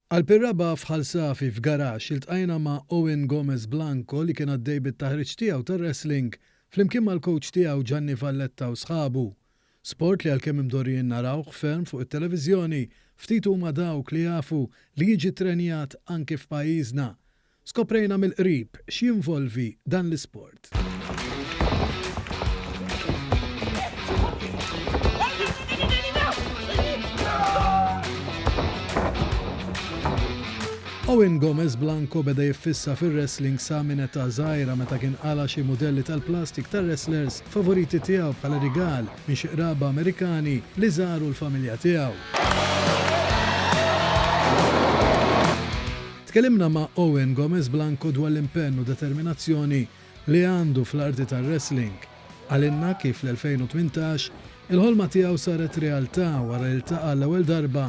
Għal-pirraba f'ħalsafi f'garax iltqajna ma' Owen Gomez Blanco li kien għaddej bit-taħriġ tiegħu tar-wrestling flimkien mal-coach tiegħu Gianni Valletta u sħabu. Sport li għalkemm imdorrijin narawh ferm fuq it-televiżjoni ftit huma dawk li jafu li jiġi trenjat anke f'pajjiżna. Skoprejna mill-qrib x'jinvolvi dan l-isport. Owen Gomez Blanco beda jiffissa fil-wrestling sa minn età żgħira meta kien qala xi modelli tal-plastik tar-wrestlers favoriti tiegħu bħala rigal minn xi qraba Amerikani li żaru l-familja tiegħu. Tkellimna ma' Owen Gomez Blanco dwar l-impenn u determinazzjoni li għandu fl-arti tar-wrestling. Għalinna kif l-2018 il-ħolma tiegħu saret realtà wara iltaqa' l-ewwel darba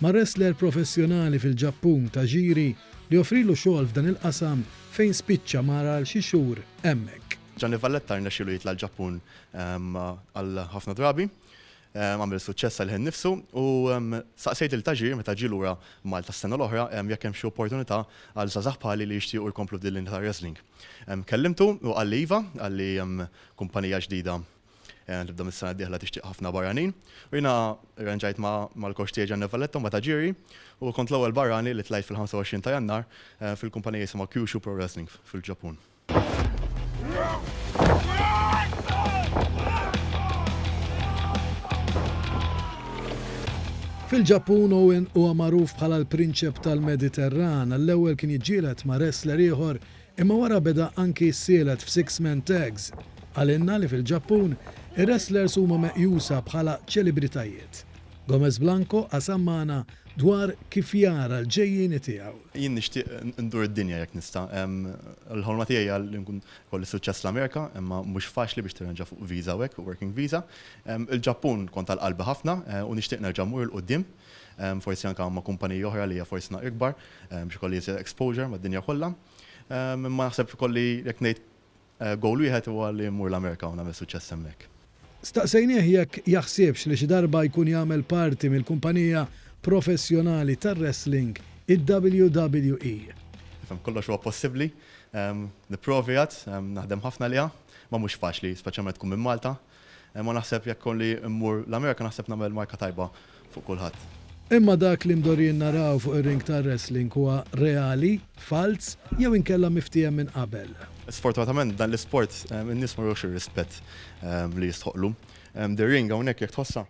ma' wrestler professjonali fil-Ġappun ta' ġiri li offrilu xogħol f'dan il-qasam fejn spiċċa mara għal xi xhur hemmhekk. Gianni Valletta rnexxielu jitla l-Ġappun għal ħafna drabi, għamil suċċess għal nifsu u saqsejt il-taġir meta ġie lura Malta s-sena l-oħra jekk hemm xi opportunità għal żgħażagħ bħali li jixtiequ jkomplu f'din ta' wrestling. Kellimtu u għalli iva, għalli kumpanija ġdida nibda mis-sena d-dieħla tixtieq ħafna barranin. U jiena rranġajt mal-coach tiegħi Gianni Valletta ma ta' ġiri u kont l-ewwel barrani li tlajt fil-25 ta' Jannar fil-kumpanija jisimha Kyushu Pro Wrestling fil-Ġappun. Fil-Ġappun Owen huwa magħruf bħala l-prinċep tal-Mediterran, l-ewwel kien jiġġieled ma' wrestler ieħor imma wara beda anki ssielet f'6-man tags. Għalinna li fil-Ġappun ir-wrestlers huma meqjusa bħala ċelebritajiet. Gomez Blanco qasammana dwar kif jara l-ġejjieni tiegħu. Jien nixtieq ndur id-dinja jekk nista'. L-ħolma tiegħi li nkun kolli suċċess l-Amerika, imma mhux faċli biex tirranġa fuq viża hekk, working visa. Il-Ġappun kont tal-qalbi ħafna u nixtieq nerġa' mmur il qudiem. Forsi anke ma' kumpaniji oħra li hija forsi ikbar biex ikolli exposure mad-dinja kollha. Imma naħseb ikolli jekk ngħid gowl wieħed huwa li mmur l-Amerika u nagħmel suċċess hemmhekk. Staqsejnieh jekk jaħsibx li xi darba jkun jagħmel parti mill-kumpanija professjonali tar-wrestling il-WWE. Kollox huwa possibbli, nipprovjat, naħdem ħafna liha, ma mhux faċli, speċjalment tkun minn Malta. Ma naħseb jekk kolli mmur l-Amerika naħseb nagħmel marka tajba fuq kulħadd. Imma dak li mdorjin naraw fuq ir-ring tar-wrestling huwa reali, fals jew inkella miftijem minn qabel. Sfortunatament dan l-isport in-nies ma jrux ir-rispett li jistħoqlu. The ring hawnhekk jekk tħossa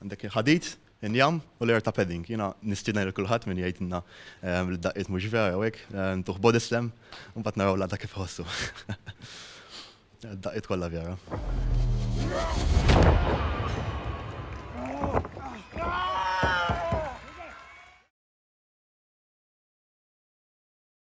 għandek ħadid, injam u l-air padding. Jiena nistiedna lil kulħadd min jgħidilna li daqqiet mhux vera u hekk, ntuħ body slam u mbagħad naraw l-għadha kif iħossu. Daqqiet kollha vera.